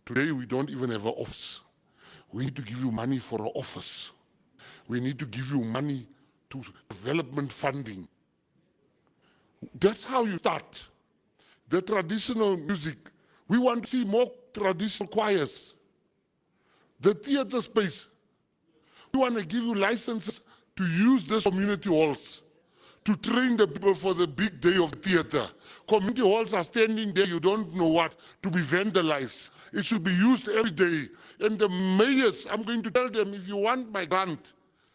Today, we don't even have an office. We need to give you money for an office. We need to give you money to development funding. That's how you start. The traditional music, we want to see more traditional choirs. The theater space, we want to give you licenses to use these community halls to train the people for the big day of theater. Community halls are standing there, you don't know what, to be vandalized. It should be used every day. And the mayors, I'm going to tell them, if you want my grant,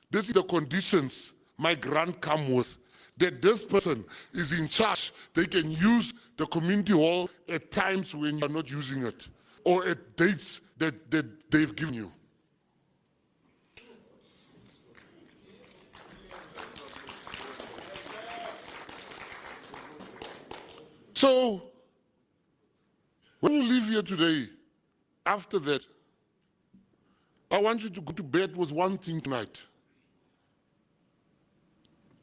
this is the conditions my grant come with. That this person is in charge. They can use the community hall at times when you're not using it, or at dates that they've given you. So, when you leave here today, after that, I want you to go to bed with one thing tonight.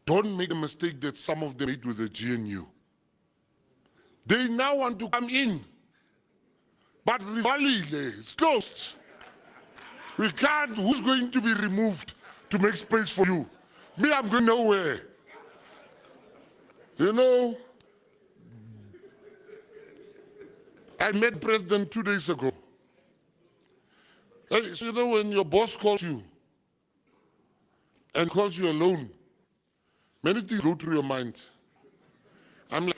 Don't make the mistake that some of them made with the GNU. They now want to come in, but Rivali is closed. We can't, who's going to be removed to make space for you? Me, I'm going nowhere. You know, I met President 2 days ago. Hey, so you know when your boss calls you and calls you alone, many things go through your mind. I'm like,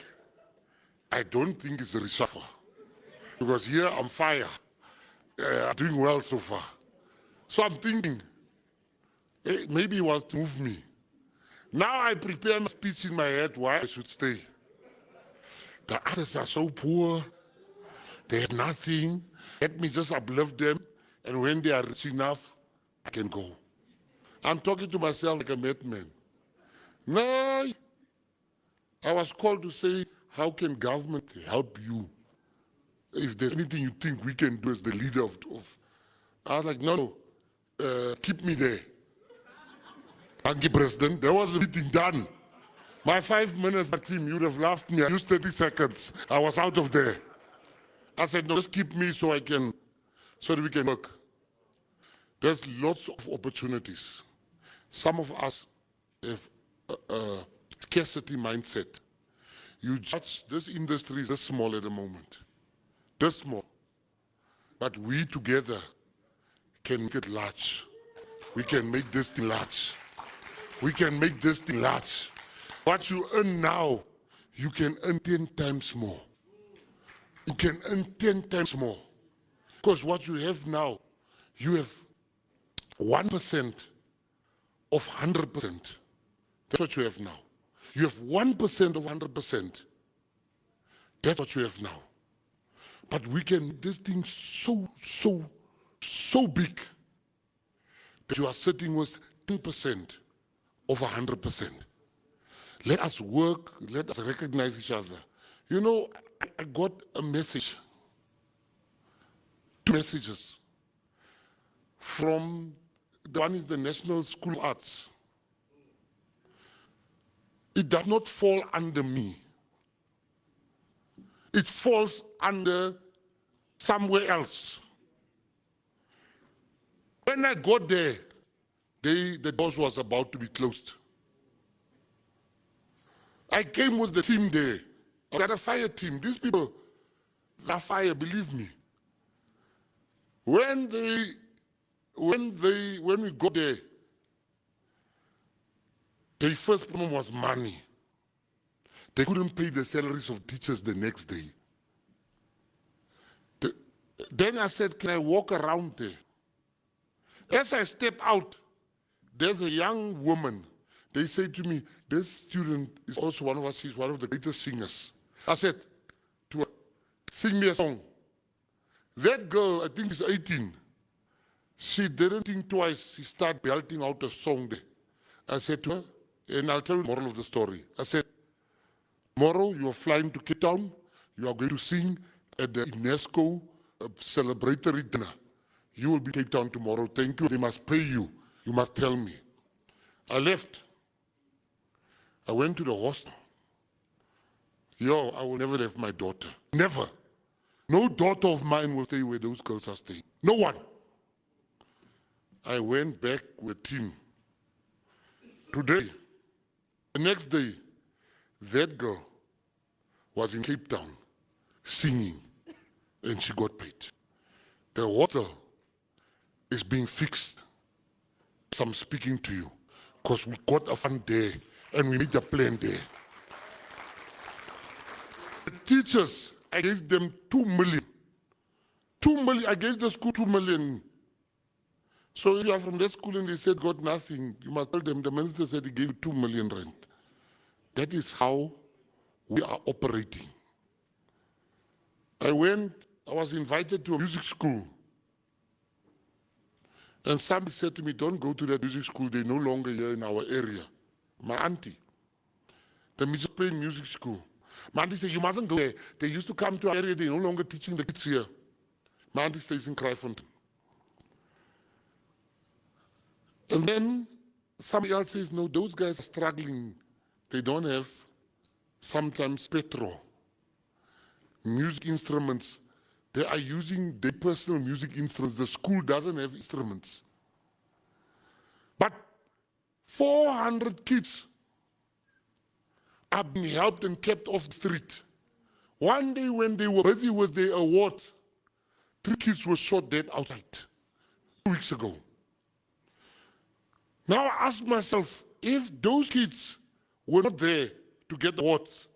I don't think it's a reshuffle. Because here I'm fire. I'm doing well so far. So I'm thinking, hey, maybe he wants to move me. Now I prepare my speech in my head why I should stay. The others are so poor. They have nothing. Let me just uplift them. And when they are rich enough, I can go. I'm talking to myself like a madman. No, I was called to say, how can government help you? If there's anything you think we can do as the leader of I was like, no, keep me there. Thank you, President. There was a meeting done. My 5 minutes, team, you'd have laughed me. I used 30 seconds. I was out of there. I said, no, just keep me so that we can work. There's lots of opportunities. Some of us have a scarcity mindset. You judge this industry is this small at the moment. This small. But we together can make it large. We can make this thing large. We can make this thing large. What you earn now, you can earn 10 times more. You can earn 10 times more. Because what you have now, you have 1% of 100%. That's what you have now. You have 1% of 100%. That's what you have now. But we can make this thing so big that you are sitting with 10% of 100%. Let us work, let us recognize each other. You know, I got a message, 2 messages from, the one is the National School of Arts. It does not fall under me. It falls under somewhere else. When I got there, the doors was about to be closed. I came with the team there. I got a fire team. These people are fire, believe me. When we got there, their first problem was money. They couldn't pay the salaries of teachers the next day. Then I said, can I walk around there? As I step out, there's a young woman. They say to me, this student is also one of us, she's one of the greatest singers. I said to her, sing me a song. That girl, I think is 18. She didn't think twice. She started belting out a song there. I said to her, and I'll tell you the moral of the story. I said, tomorrow you are flying to Cape Town. You are going to sing at the UNESCO celebratory dinner. You will be in Cape Town tomorrow. Thank you. They must pay you. You must tell me. I left. I went to the hostel. Yo, I will never have my daughter. Never. No daughter of mine will stay where those girls are staying. No one. I went back with a team. Today, the next day, that girl was in Cape Town singing and she got paid. The hotel is being fixed. So I'm speaking to you because we got a fund there and we made a plan there. The teachers, I gave them 2 million. 2 million, I gave the school 2 million. So if you are from that school and they said got nothing, you must tell them the minister said he gave you 2 million rand. That is how we are operating. I was invited to a music school. And somebody said to me, don't go to that music school, they're no longer here in our area. My auntie, the music playing music school. My auntie said, you mustn't go there. They used to come to our area, they're no longer teaching the kids here. My auntie stays in Kraaifontein. And then somebody else says, no, those guys are struggling. They don't have sometimes petrol, music instruments. They are using their personal music instruments. The school doesn't have instruments. But 400 kids are being helped and kept off the street. One day when they were busy with their award, 3 kids were shot dead outside 2 weeks ago. Now I ask myself, if those kids were not there to get awards,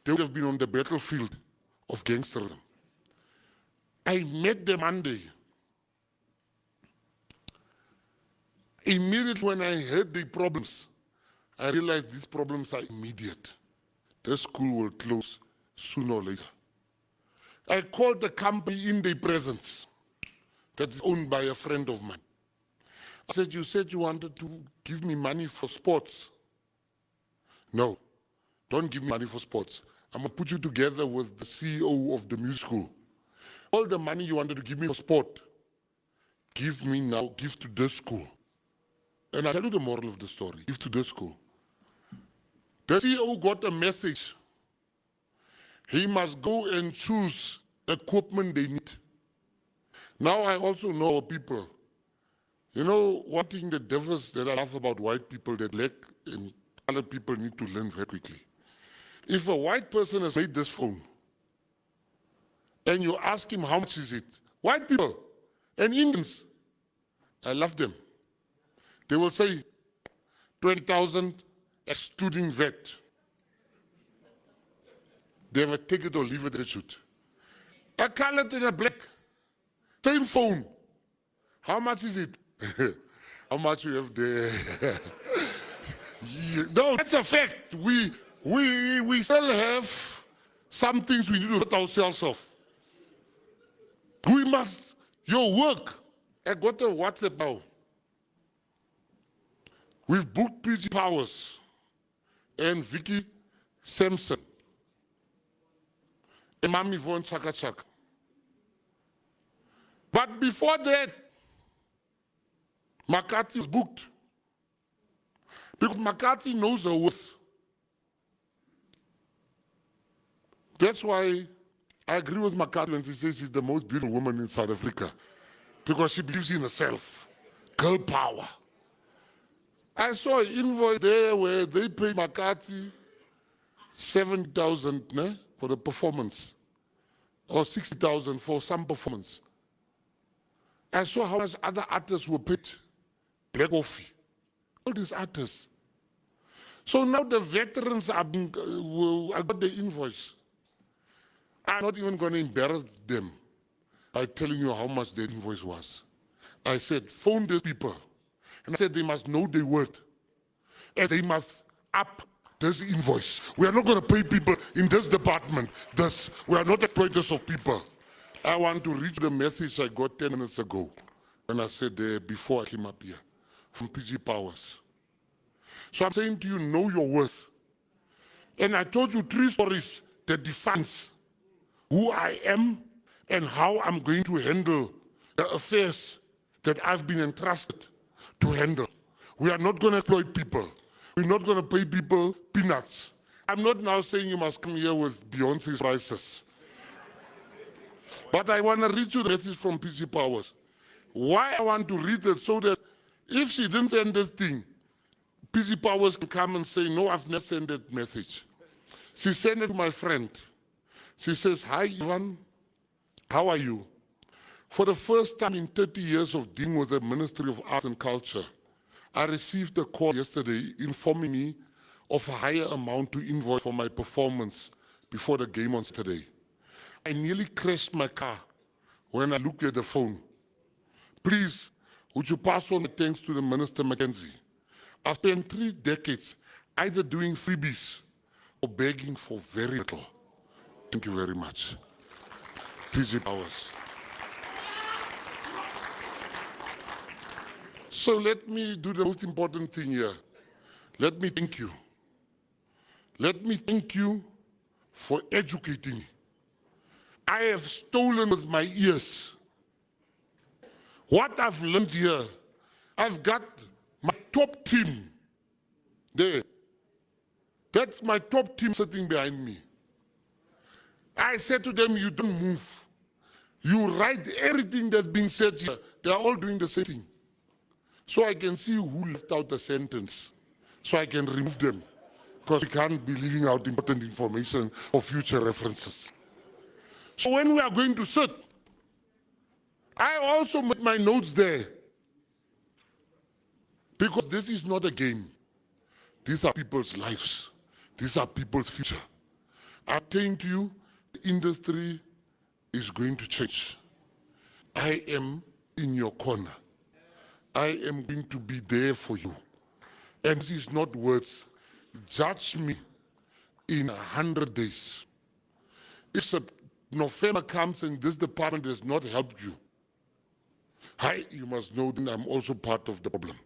they would have been on the battlefield of gangsterism. I met them Monday. Immediately when I heard the problems, I realized these problems are immediate. The school will close sooner or later. I called the company in their presence that is owned by a friend of mine. I said, you said you wanted to give me money for sports. No, don't give me money for sports. I'm going to put you together with the CEO of the music school. All the money you wanted to give me for sport, give me now, give to this school. And I'll tell you the moral of the story, give to this school. The CEO got a message. He must go and choose equipment they need. Now I also know people. You know, one thing the difference that I love about white people that black and colored people need to learn very quickly. If a white person has made this phone, and you ask him how much is it, white people and Indians, I love them. They will say 20,000 excluding VAT. They have a take it or leave it, they should. A colored and a black, same phone. How much is it? How much you have there? No, that's a fact. We still have some things we need to hurt ourselves off. We must, your work. I got a WhatsApp now. We've booked PG Powers and Vicky Sampson and Mami Von Chaka Chaka. But before that, McCarthy was booked. Because McCarthy knows her worth. That's why I agree with McCarthy when she says she's the most beautiful woman in South Africa. Because she believes in herself. Girl power. I saw an invoice there where they paid McCarthy 7,000 for the performance. Or 60,000 for some performance. I saw how much other artists were paid. Black Coffee. All these artists. So now the veterans are being, I got the invoice. I'm not even going to embarrass them by telling you how much their invoice was. I said, phone these people. And I said they must know their worth. And they must up this invoice. We are not going to pay people in this department. We are not exploiters of people. I want to reach the message I got 10 minutes ago when I said before I came up here from PG Powers. So I'm saying to you, know your worth. And I told you 3 stories that defines who I am and how I'm going to handle the affairs that I've been entrusted to handle. We are not going to exploit people. We're not going to pay people peanuts. I'm not now saying you must come here with Beyonce's prices. But I want to read you the message from PC Powers. Why I want to read it, so that if she didn't send this thing, PC Powers can come and say, no, I've never sent that message. She sent it to my friend. She says, hi, Ivan, how are you? For the first time in 30 years of dealing with the Ministry of Arts and Culture, I received a call yesterday informing me of a higher amount to invoice for my performance before the game on Saturday. I nearly crashed my car when I looked at the phone. Please, would you pass on the thanks to the Minister McKenzie? I spent 3 decades either doing freebies or begging for very little. Thank you very much. PG Powers. So let me do the most important thing here. Let me thank you. Let me thank you for educating me. I have stolen with my ears what I've learned here. I've got my top team there. That's my top team sitting behind me. I said to them, you don't move. You write everything that's being said here. They're all doing the same thing. So I can see who left out the sentence, so I can remove them, because we can't be leaving out important information for future references. So when we are going to sit, I also made my notes there, because this is not a game. These are people's lives. These are people's future. I'm saying to you, the industry is going to change. I am in your corner. I am going to be there for you. And this is not words. Judge me in 100 days. If November comes and this department has not helped you, you must know that I'm also part of the problem.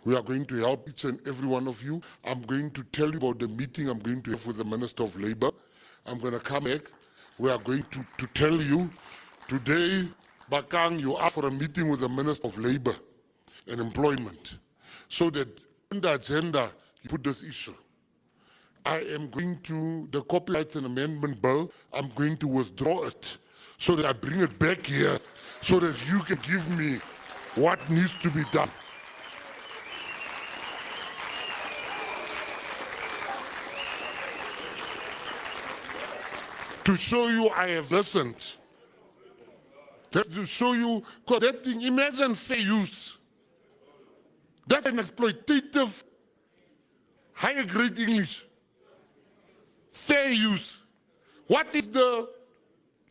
We are going to help each and every one of you. I'm going to tell you about the meeting I'm going to have with the Minister of Labour. I'm going to come back. We are going to tell you today, Bakang, you asked for a meeting with the Minister of Labour and Employment, so that in the agenda you put this issue. I am going to, the Copyright and Amendment Bill, I'm going to withdraw it so that I bring it back here so that you can give me what needs to be done. To show you I have listened. To show you, because that thing, imagine fair use. That's an exploitative, higher grade English. Fair use. What is the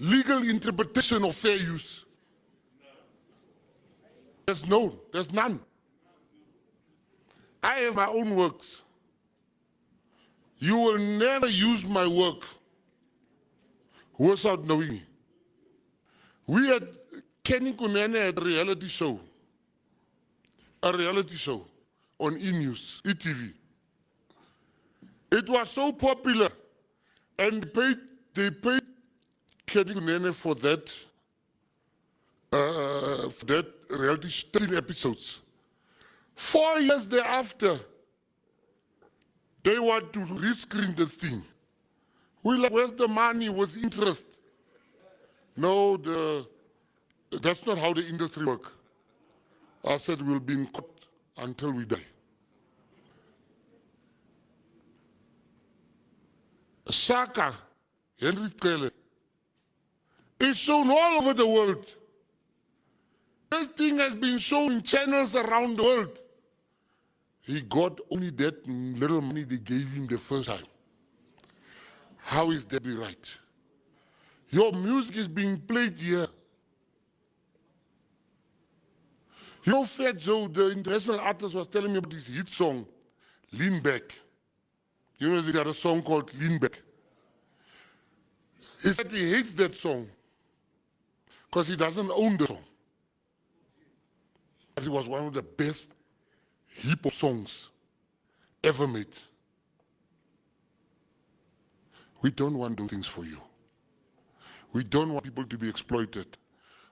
legal interpretation of fair use? There's none. I have my own works. You will never use my work without knowing me. We had Kenny Kunene had a reality show on E-News, ETV. It was so popular, and they paid Kenny Kunene for that reality show, 13 episodes. 4 years thereafter, they want to rescreen the thing. We're like, where's the money with interest? No, that's not how the industry works. I said we'll be in court until we die. Shaka, Henry Taylor, is shown all over the world. This thing has been shown in channels around the world. He got only that little money they gave him the first time. How is that be right? Your music is being played here. You know, Fat Joe, the international artist, was telling me about this hit song, Lean Back. You know, they got a song called Lean Back. He said he hates that song because he doesn't own the song. But it was one of the best hip-hop songs ever made. We don't want those things for you. We don't want people to be exploited.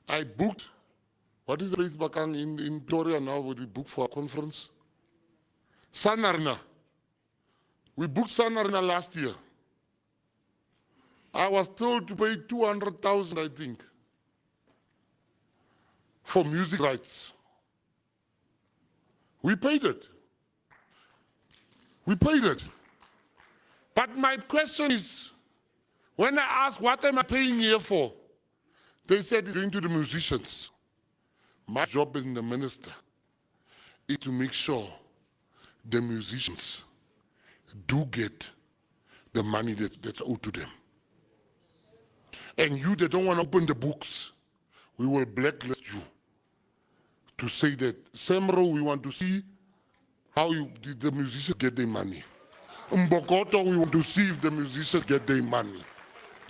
I booked, what is the place Bakang in Pretoria now, where we booked for a conference? Sanarna. We booked Sanarna last year. I was told to pay 200,000, I think, for music rights. We paid it. We paid it. But my question is, when I asked, what am I paying here for? They said it's going to the musicians. My job as the minister is to make sure the musicians do get the money that's owed to them. And you that don't want to open the books, we will blacklist you to say that, Semro, we want to see how did the musicians get their money. Mbokoto, we want to see if the musicians get their money.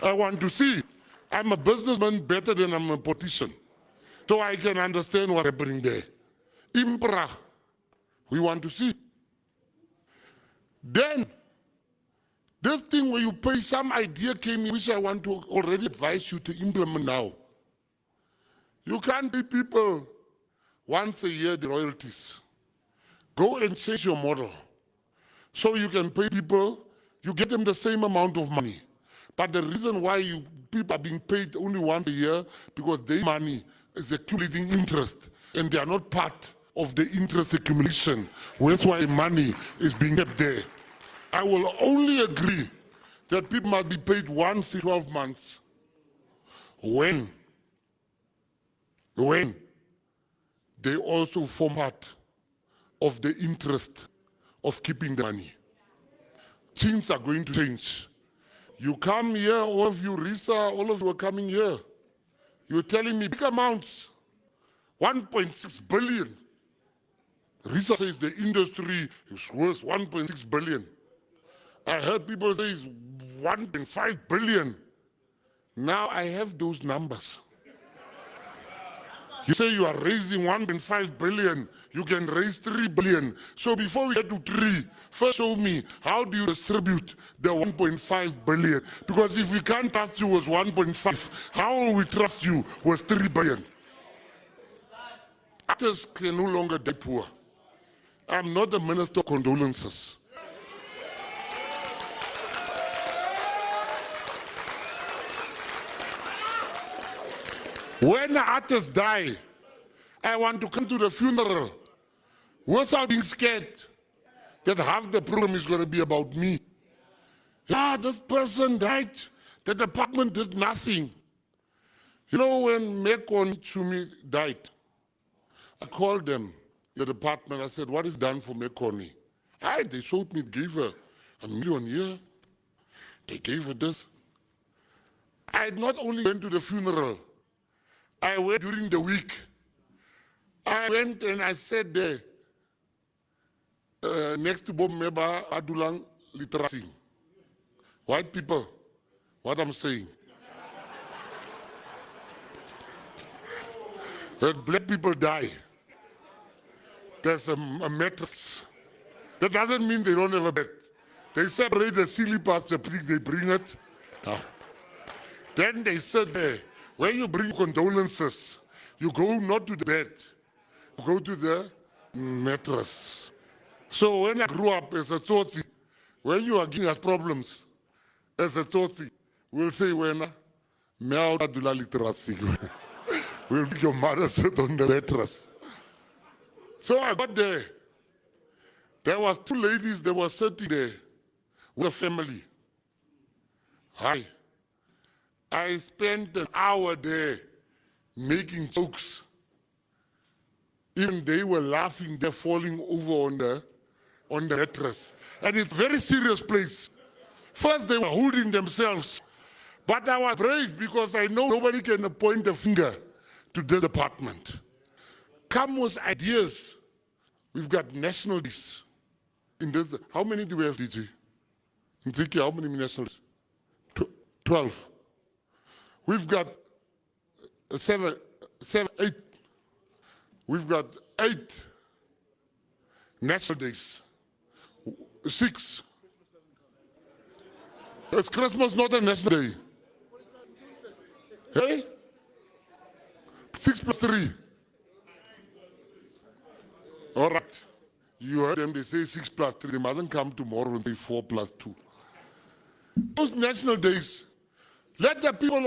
I want to see. I'm a businessman better than I'm a politician. So I can understand what's happening there. Impra, we want to see. Then, this thing where you pay, some idea came in which I want to already advise you to implement now. You can't pay people once a year the royalties. Go and change your model. So you can pay people, you get them the same amount of money. But the reason why people are being paid only once a year, because their money is accumulating interest, and they are not part of the interest accumulation. That's why money is being kept there. I will only agree that people must be paid once in 12 months. When they also form part of the interest of keeping the money. Things are going to change. You come here, all of you, Risa, all of you are coming here. You're telling me big amounts, 1.6 billion. Risa says the industry is worth 1.6 billion. I heard people say it's 1.5 billion. Now I have those numbers. You say you are raising 1.5 billion, you can raise 3 billion. So before we get to 3, first show me, how do you distribute the 1.5 billion? Because if we can't trust you with 1.5, how will we trust you with 3 billion? Actors can no longer die poor. I'm not the minister of condolences. When artists die, I want to come to the funeral without being scared that half the program is going to be about me. Yeah, this person died. The department did nothing. You know, when Mekoni Chumi died, I called them, the department. I said, what is done for Mekoni? They showed me, gave her $1 million a year. They gave her this. I not only went to the funeral, I went during the week. I went and I said there, next to Bob Meba, Adulang Literacy. White people, what I'm saying. When black people die, there's a mattress. That doesn't mean they don't have a bed. They separate the silly parts, they bring it. No. Then they said there, when you bring condolences, you go not to the bed, you go to the mattress. So when I grew up as a Tsotsi, when you are giving us problems as a Tsotsi, we'll say, when we'll make your mother sit on the mattress. So I got there. There was 2 ladies that were sitting there with a family. I spent an hour there making jokes. Even they were laughing, they're falling over on the mattress. And it's a very serious place. First they were holding themselves, but I was brave because I know nobody can point a finger to the department. Come with ideas. We've got national days. In this, how many do we have, DG? In Ziki, how many national days? 12. We've got 7, 8. We've got 8 national days. 6. Is Christmas not a national day? Hey? 6 plus 3. All right. You heard them, they say 6 plus 3. They mustn't come tomorrow and say 4 plus 2. Those national days, Let the people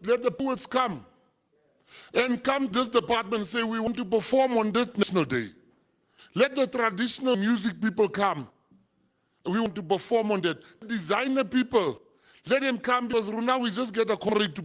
let the poets come. And come this department and say, we want to perform on this National Day. Let the traditional music people come. We want to perform on that. Designer people, let them come, because now we just get a contract to